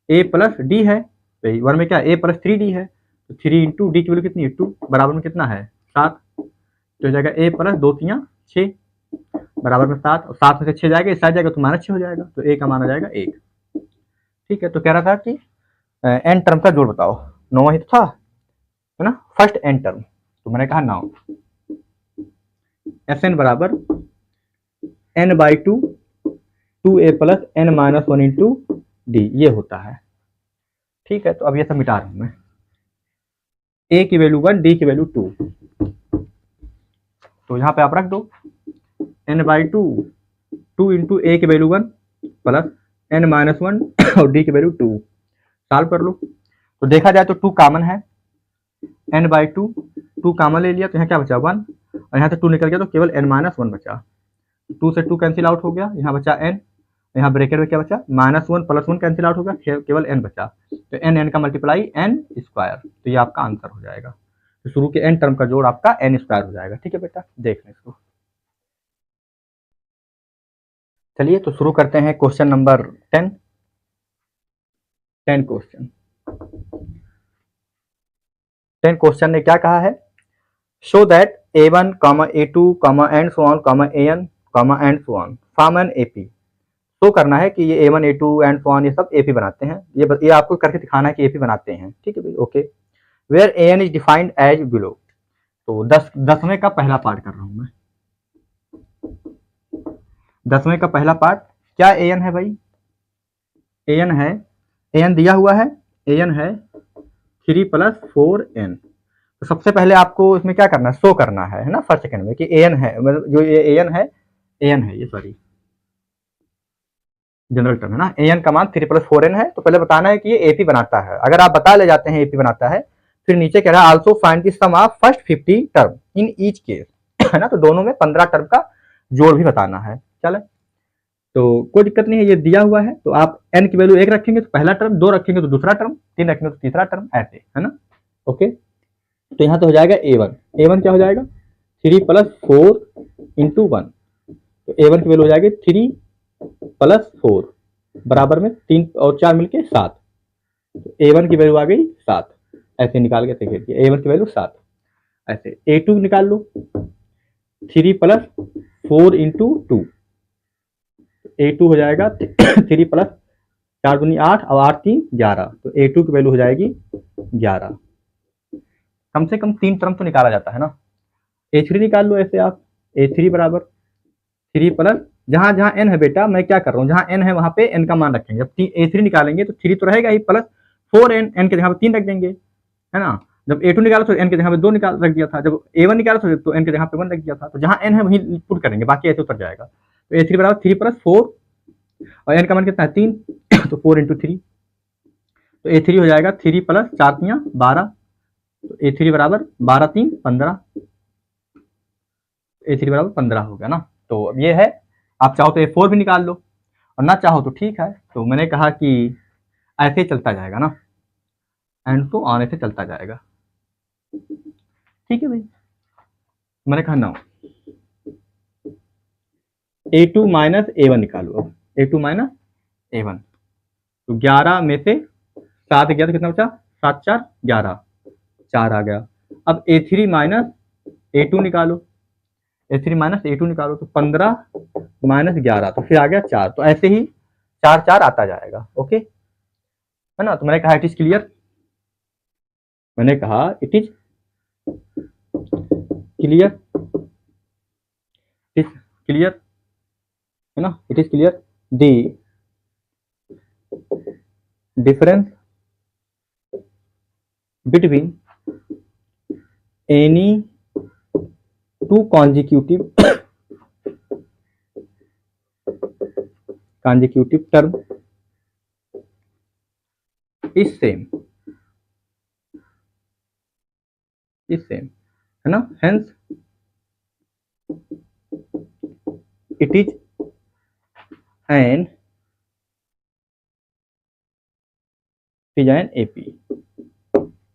a प्लस d है भाई, 1 में क्या a प्लस 3d है, तो 3 इंटू डी की वैल्यू कितनी है 2 बराबर में कितना है 7। तो हो जाएगा a प्लस 2 3 6 बराबर में 7, और 7 में से 6 जाएगा, इस साइड जाएगा तो -6 हो जाएगा, तो a का मान हो जाएगा 1। ठीक है, तो कह रहा था कि एन टर्म का जोड़ बताओ, 9 ही तो था, है ना, फर्स्ट एन टर्म। तो मैंने कहा नाउ एस एन बराबर n/2 2a plus n-1 into d, ये होता है। ठीक है, तो अब ये सब मिटा रहा हूं मैं, a की वैल्यू 1, d की वैल्यू 2, तो यहाँ पे आप रख दो n/2 2 इंटू a की वैल्यू 1 प्लस n-1 और d की वैल्यू 2, सॉल्व कर लो। तो देखा जाए तो 2 कॉमन है, n/2 2 कॉमन ले लिया तो यहाँ क्या बचा 1, और यहाँ से 2 निकल गया तो केवल n-1 बचा। 2 से 2 कैंसिल आउट हो गया, यहाँ बचा n, यहाँ ब्रैकेट में क्या बचा -1 + 1 कैंसिल आउट हो गया, केवल n बचा। तो n का मल्टीप्लाई n स्क्वायर, तो ये आपका आंसर हो जाएगा। तो शुरू के n टर्म का जोड़ आपका n स्क्वायर हो जाएगा। ठीक है बेटा, देख लें इसको। चलिए तो शुरू करते हैं क्वेश्चन नंबर 10 क्वेश्चन। 10 क्वेश्चन ने क्या कहा है, show that a1, a2, and so on, an, and so on form an AP. Show करना है कि ये a1, a2 and so on ये सब एपी बनाते हैं, ये आपको करके दिखाना है कि एपी बनाते हैं। ठीक है भाई, okay. Where an is defined as below. तो 10वें का पहला पार्ट कर रहा हूं मैं। 10वें का पहला पार्ट क्या an है भाई, an है, an दिया हुआ है, an है 3 + 4n। तो सबसे पहले आपको इसमें क्या करना है, शो करना है ना, फर्स्ट सेकंड में कि an है, मतलब जो ये an है ये, सॉरी जनरल टर्म है ना, an का मान 3 + 4n है। तो पहले बताना है कि ये AP बनाता है। अगर आप बता ले जाते हैं AP बनाता है, फिर नीचे कह रहा है also find the sum of first 50 term in each case, है ना। तो दोनों में 15 टर्म का जोड़ भी बताना है। चले, तो कोई दिक्कत नहीं है, ये दिया हुआ है। तो आप n की वैल्यू 1 रखेंगे तो पहला टर्म, 2 रखेंगे तो दूसरा टर्म, 3 रखेंगे तो तीसरा टर्म, ऐसे, है ना। ओके, तो यहाँ तो हो जाएगा a1 क्या हो जाएगा, 3 + 4 × 1। तो a1 की वैल्यू हो जाएगी 3 + 4 बराबर में 3 और 4 मिलके 7। तो a1 की वैल्यू आ गई 7। ऐसे निकाल के देखिए, a1 की वैल्यू 7। ऐसे a2 निकाल लो, 3 + 4 × 2। a2 हो जाएगा 3 + 4 दूनी 8 और 8 3 11। तो a2 की वैल्यू हो जाएगी 11। कम से कम 3 टर्म तो निकाला जाता है ना। a3 निकाल लो ऐसे आप, a3 बराबर 3 + जहां जहां n है बेटा, मैं क्या कर रहा हूँ, जहां n है वहां पे n का मान रखेंगे। जब a3 निकालेंगे तो 3 तो रहेगा ही, प्लस 4n, n के जगह पे 3 रख देंगे, है ना। जब a2 निकाला तो n के जगह पे 2 निकाल रख दिया था, जब a1 निकाला तो n के जगह पे 1 रख दिया था। तो जहां n है वहीं पुट करेंगे, बाकी ऐसे उतर जाएगा। तो a3 बराबर 3 + 4 और n का मान कितना है 3 तो 4 × 3। तो a3 हो जाएगा 3 + 4 × 12। तो a3 बराबर 12 3 15। a3 बराबर 15 हो गया ना। तो अब ये है, आप चाहो तो a4 भी निकाल लो और ना चाहो तो ठीक है। तो मैंने कहा कि ऐसे ही चलता जाएगा ना, एंड तो आने से चलता जाएगा। ठीक है भाई, मैंने कहा ना a2 - a1 निकालो। अब a2 - a1, तो 11 में से 7 गया तो कितना बचा, 7 4 11, 4 आ गया। अब a3 - a2 निकालो, a3 - a2 निकालो तो 15 - 11, तो फिर आ गया 4। तो ऐसे ही 4 4 आता जाएगा। ओके, है ना। तो मैंने कहा इट इज क्लियर, मैंने कहा it is clear, it is clear, है ना। It is clear the difference between any two consecutive term is same, है ना। hence it is an AP,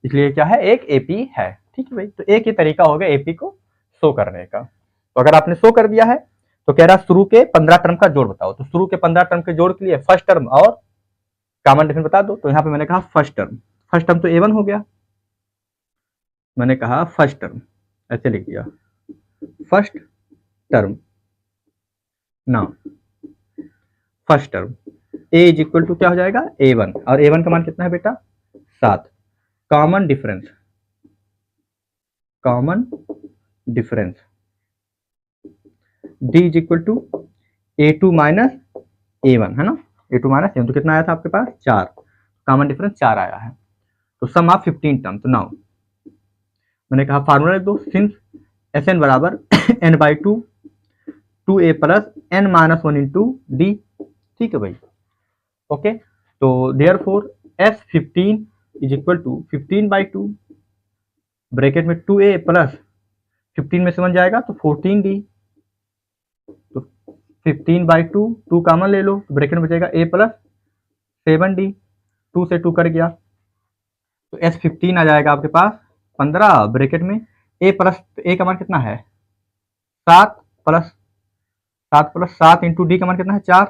इसलिए क्या है, एक AP है। ठीक है भाई, तो एक ही तरीका हो गया AP को शो करने का। तो अगर आपने शो कर दिया है तो कह रहा शुरू के 15 टर्म का जोड़ बताओ। तो शुरू के 15 टर्म के जोड़ के लिए फर्स्ट टर्म और कॉमन डिफरेंस बता दो। तो यहाँ पे मैंने कहा फर्स्ट टर्म तो a1 हो गया, मैंने कहा फर्स्ट टर्म, ऐसे लिख दिया फर्स्ट टर्म। ना first term a is equal to क्या हो जाएगा, a1, और a1 का मान कितना है बेटा, 7। Common difference d is equal to a2 - a1, है ना। a2 - a1 तो कितना आया था आपके पास, 4। कॉमन डिफरेंस 4 आया है। तो सम ऑफ 15 टर्म। तो नाउ मैंने कहा फार्मूला लिख दो, सिंस Sn बराबर n/2 2a + n - 1 × d। ठीक है भाई, ओके। तो therefore S15 is equal to 15/2, bracket में 2a + 15 में से 1 जाएगा तो 14d। तो 15/2, 2 कॉमन ले लो, ब्रैकेट में बचेगा a + 7d, 2 से 2 कट गया तो S15 आ जाएगा आपके पास 15, ब्रैकेट में a का मान कितना है 7 + 7 × d का मान कितना है 4।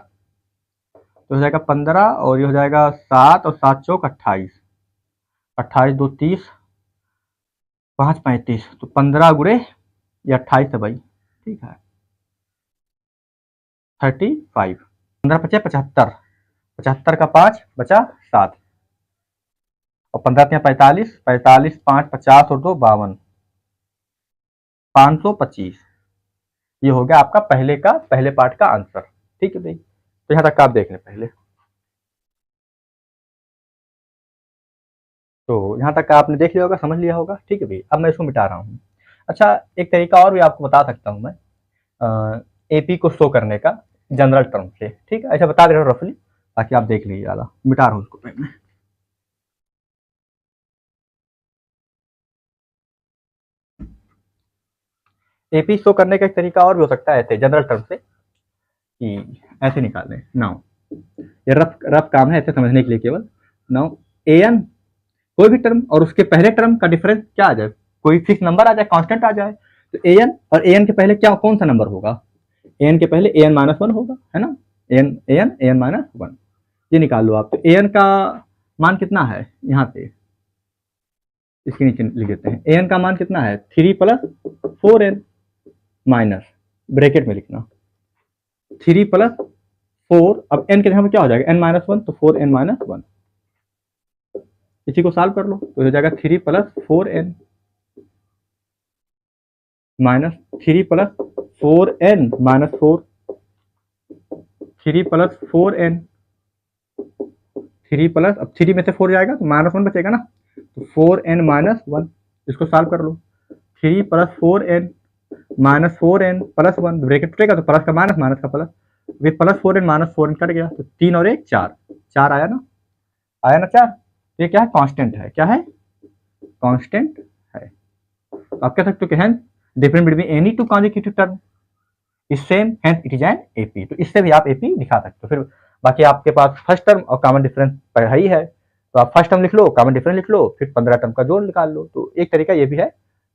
तो हो जाएगा 15 और ये हो जाएगा 7 और 7 चौक 28, 28 2 30, 5 35, तो 15 गुणे ये 28 है भाई। ठीक है, 35, 15 × 5 = 75, 75 का 5 बचा 7 और 15 × 45, 45 5 50 और 2 52, 525। ये हो गया आपका पहले पार्ट का आंसर। ठीक है भाई, तो यहाँ तक आप देख लें पहले। तो यहाँ तक का आपने देख लिया होगा, समझ लिया होगा, ठीक है भाई। अब मैं इसको मिटा रहा हूँ। अच्छा, एक तरीका और भी आपको बता सकता हूँ मैं, एपी को शो करने का जनरल टर्म से, ठीक है, ऐसा बता दे रहा हूँ रफली, ताकि आप देख लीजिए वाला। मिटा रहा हूँ उसको मैं। एपी शो करने का एक तरीका और भी हो सकता है ऐसे जनरल टर्म से, कि ऐसे निकाल दें। नाउ ये रफ रफ काम है, ऐसे समझने के लिए केवल। नाउ ए एन, कोई भी टर्म और उसके पहले टर्म का डिफरेंस क्या आ जाए, कोई फिक्स नंबर आ जाए, कांस्टेंट आ जाए, तो ए एन, और ए एन के पहले क्या, कौन सा नंबर होगा, ए एन के पहले ए एन माइनस वन होगा, है ना, ए एन माइनस वन, ये निकाल लो आप। तो ए एन का मान कितना है, यहाँ पे इसके नीचे लिख देते हैं। ए एन का मान कितना है, 3 प्लस 4n माइनस, ब्रैकेट में लिखना 3 प्लस 4, अब n के जगह में क्या हो जाएगा, n माइनस वन, तो 4n माइनस वन। इसी को सॉल्व कर लो तो हो जाएगा 3 plus 4n minus 3 plus 4n minus 4, 3 plus 4n, 3 plus, अब 3 में से 4 जाएगा तो माइनस वन बचेगा ना, तो 4n माइनस वन, इसको सॉल्व कर लो। 3 plus 4n minus 4n plus one, bracket टूटेगा तो प्लस का माइनस, माइनस का plus, with plus 4n minus 4n cut गया, तो 3 और 1 4, 4 आया ना, आया ना 4। ये क्या है, कांस्टेंट है, क्या है, कांस्टेंट है। तो आप कह सकते हो कि hence difference between any two consecutive term is same, hence it is an AP. तो इससे भी आप एपी दिखा सकते हो। फिर बाकी आपके पास फर्स्ट टर्म और कॉमन डिफरेंस पढ़ा ही है, तो आप फर्स्ट टर्म लिख लो, कॉमन डिफरेंस लिख लो, फिर 15 टर्म का जोड़ निकाल लो। तो एक तरीका ये भी है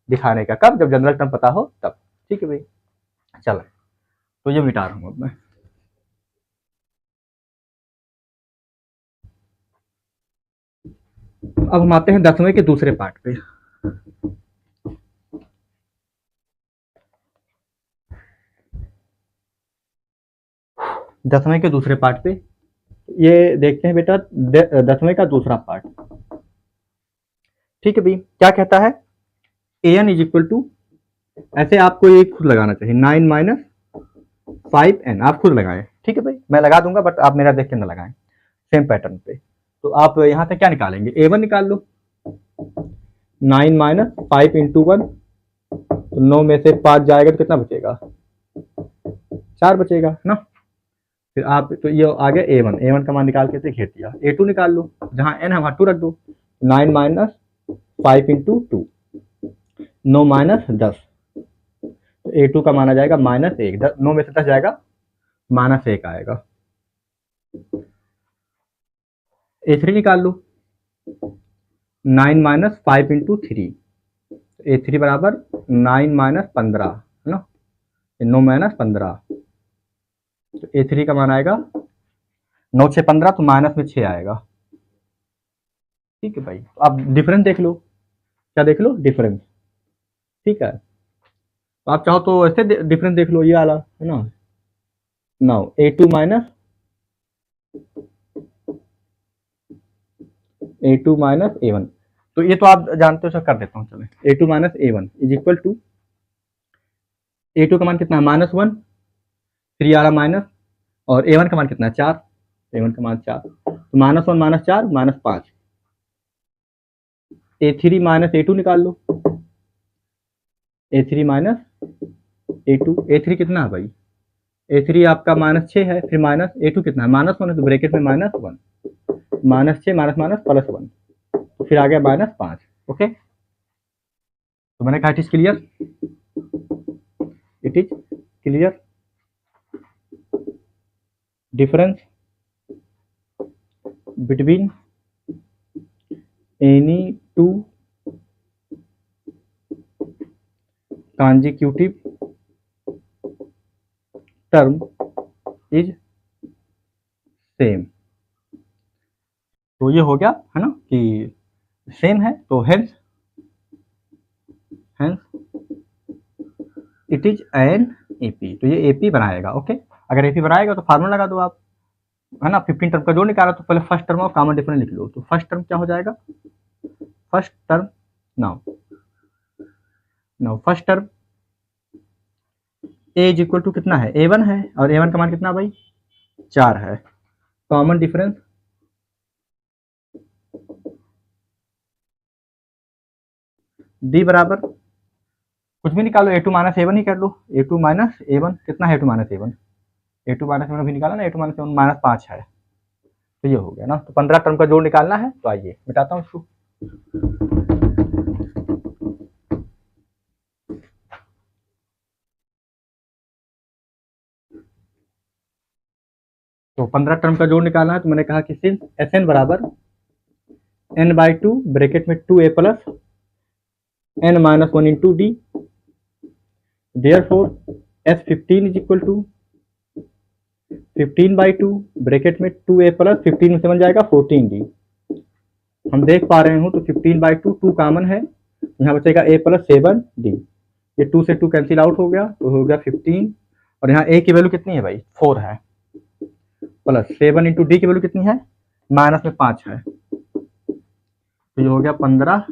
दिखाने का, कब, जब जनरल टर्म पता हो तब, ठीक है भाई। चलो, तो ये मिटा रहा हूँ अब मैं। अब हम आते हैं 10वें के दूसरे पार्ट पे। दसवें के दूसरे पार्ट पे ये देखते हैं बेटा, 10वें का दूसरा पार्ट, ठीक है भाई। क्या कहता है, A N is equal to, ऐसे आपको ये खुद लगाना चाहिए, 9 माइनस 5n, आप खुद लगाएं, ठीक है भाई, मैं लगा दूंगा बट आप मेरा देख के ना लगाएं, सेम पैटर्न पे। तो आप यहाँ से क्या निकालेंगे, ए वन निकाल लो, 9 माइनस 5 इंटू वन, तो 9 में से 5 जाएगा तो कितना बचेगा, 4 बचेगा, है ना। फिर आप, तो ये आ गया ए वन का मान निकाल के घेर दिया। ए टू निकाल लो, जहाँ एन है वहाँ 2 रख दो, 9 माइनस 5 इंटू टू, 9 माइनस 10, तो ए टू का माना जाएगा माइनस एक, 9 में से 10 जाएगा, माइनस एक आएगा। ए थ्री निकाल लो, 9 माइनस 5 इंटू थ्री, ए थ्री बराबर 9 माइनस 15, है ना, 9 माइनस 15, तो ए थ्री का मान आएगा 9 6 15, तो माइनस में 6 आएगा, ठीक है भाई। तो आप डिफरेंस देख लो, क्या देख लो, डिफरेंस, ठीक है। तो आप चाहो तो ऐसे डिफरेंस देख लो, ये वाला है ना, now a two minus, A two minus A one, तो ये तो आप जानते हो, सर कर देता हूँ, चलो, A two minus A one is equal to, A two का मान कितना है, माइनस वन, थ्री आ रहा माइनस, और ए वन का मान कितना है, 4, ए वन का मान 4, तो minus one minus 4 minus 5, A three minus A two निकाल लो, A three minus A two, A three कितना है भाई, ए थ्री आपका माइनस 6 है, फिर माइनस ए टू कितना है, माइनस वन है, तो ब्रैकेट में minus one, minus 6 minus minus plus one, तो फिर आ गया माइनस 5, ओके। तो मैंने कहा it is clear, it is clear, difference between any two consecutive term is same. तो ये हो गया, है ना, कि सेम है, तो hence it is an AP, तो ये एपी बनाएगा, ओके। अगर एपी बनाएगा तो फार्मूला लगा दो आप, है ना, 15 टर्म का जो निकाला, तो पहले फर्स्ट टर्म और कॉमन डिफरेंस लिख लो। तो फर्स्ट टर्म क्या हो जाएगा, first term, now first term a is equal to कितना है, ए वन है, और ए वन का मान कितना भाई, 4 है, कॉमन डिफरेंस डी बराबर कुछ भी निकालो, A two minus A one ही कर लो, A two minus A one कितना है, A two minus A one, A two minus A one अभी निकाला ना, A two minus A one minus 5 है, तो ये हो गया ना। तो 15 टर्म का जोड़ निकालना है, तो आइए मिटाता हूँ इसको। तो 15 टर्म का जोड़ निकालना है, तो मैंने कहा कि सिंस एस एन बराबर एन बाई टू ब्रैकेट में 2a plus n minus one into d, therefore S 15 is equal to 15 by two bracket में 2a प्लस 15 में से बन जाएगा 14d। हम देख पा रहे हो तो 15 बाई टू 2 कॉमन है, यहाँ बचेगा a प्लस 7d, ये 2 से 2 कैंसिल आउट हो गया, तो हो गया 15, और यहाँ a की वैल्यू कितनी है भाई 4 है, प्लस 7 इंटू डी की वैल्यू कितनी है माइनस में 5 है, तो ये हो गया 15,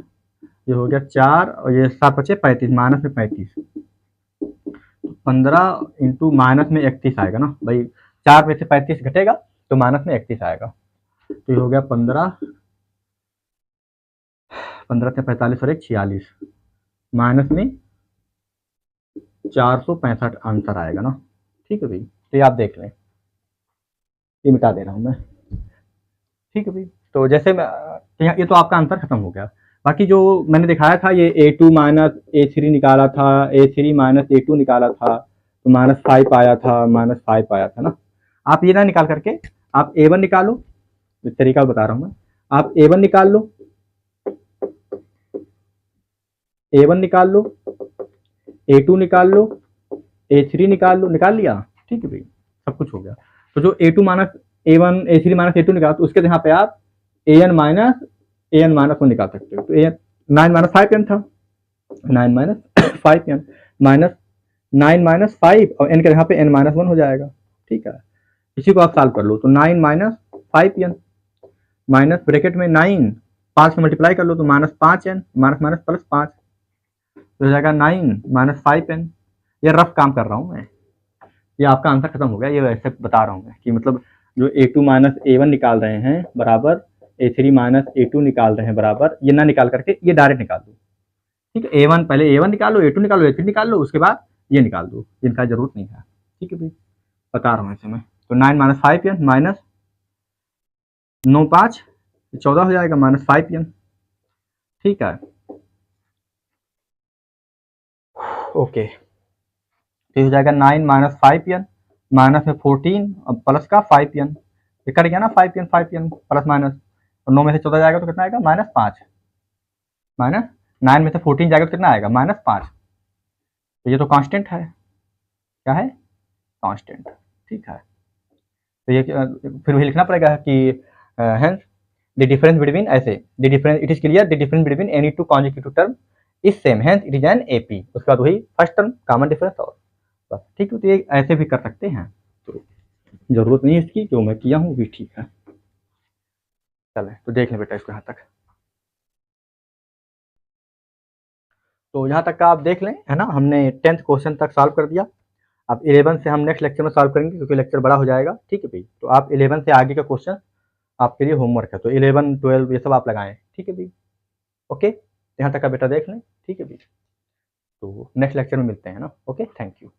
ये हो गया 4 और ये 7 बचे 35, माइनस में 35, 15 इंटू माइनस में 31 आएगा ना भाई, 4 में से 35 घटेगा तो माइनस में 31 आएगा, तो ये हो गया 15 से 45 और 1 46, माइनस में 465 आंसर आएगा ना। ठीक है भाई, तो ये आप देख लें, ये मिटा दे रहा हूँ मैं। ठीक है भाई, तो जैसे ये तो आपका आंसर खत्म हो गया। बाकी जो मैंने दिखाया था ये a2 माइनस a3 निकाला था, a3 माइनस a2 निकाला था, तो माइनस 5 आया था, माइनस 5 आया था ना। आप ये ना निकाल करके आप a1 निकालो, तरीका बता रहा हूँ मैं, आप a1 निकाल लो, a1 निकाल लो, a2 निकाल लो, a3 निकाल लो, निकाल लिया। ठीक है भाई, सब कुछ हो गया। तो जो a2 minus a1 a3 minus a2 निकाला, तो उसके यहाँ पे आप an माइनस वन निकाल सकते हो, तो an 9 माइनस 5n था, 9 माइनस 5n माइनस 9 माइनस 5 और n के यहाँ पे n माइनस 1 हो जाएगा। ठीक है, इसी को आप सॉल्व कर लो, तो 9 माइनस 5n माइनस ब्रैकेट में 9 5 में मल्टीप्लाई कर लो तो minus 5n minus minus plus 5, तो हो जाएगा 9 माइनस 5n। ये रफ काम कर रहा हूँ मैं, ये आपका आंसर खत्म हो गया। ये वैसे बता रहा हूँ मैं कि मतलब जो a2 माइनस a1 निकाल रहे हैं बराबर a3 माइनस a2 निकाल रहे हैं बराबर, ये ना निकाल करके ये डायरेक्ट निकाल दो। ठीक है, a1 पहले a1 निकालो, a2 निकालो, a3 निकाल लो, उसके बाद ये निकाल दो, इनका जरूरत नहीं है। ठीक है भाई, बता रहा हूँ ऐसे में, तो 9 माइनस 5n माइनस 9 5 14 हो जाएगा, माइनस 5n। ठीक है, ओके, तो हो जाएगा 9 माइनस 5n माइनस में 14 अब प्लस का 5n, ये कट गया ना 5n प्लस माइनस, और 9 में से 14 जाएगा तो कितना आएगा माइनस 5, माइनस 9 में से 14 जाएगा तो कितना आएगा माइनस 5, तो ये तो कांस्टेंट है, क्या है कांस्टेंट। ठीक है, तो ये फिर वही लिखना पड़ेगा कि हेंस द डिफरेंस बिटवीन ऐसे the difference it is clear the difference between any two consecutive term is same, hence it is an AP, उसके बाद वही फर्स्ट टर्म कॉमन डिफरेंस और बस। ठीक है, तो ये ऐसे भी कर सकते हैं, तो जरूरत नहीं है इसकी, जो मैं किया हूँ भी ठीक है। चलें तो देख लें बेटा इसको यहाँ तक, तो यहाँ तक का आप देख लें, है ना, हमने 10th क्वेश्चन तक सॉल्व कर दिया। अब 11 से हम नेक्स्ट लेक्चर में सॉल्व करेंगे क्योंकि लेक्चर बड़ा हो जाएगा। ठीक है भाई, तो आप 11 से आगे का क्वेश्चन आपके लिए होमवर्क है, तो 11 12 ये सब आप लगाएं। ठीक है भाई, ओके, यहाँ तक का बेटा देख लें। ठीक है भाई, तो नेक्स्ट लेक्चर में मिलते हैं ना, ओके, थैंक यू।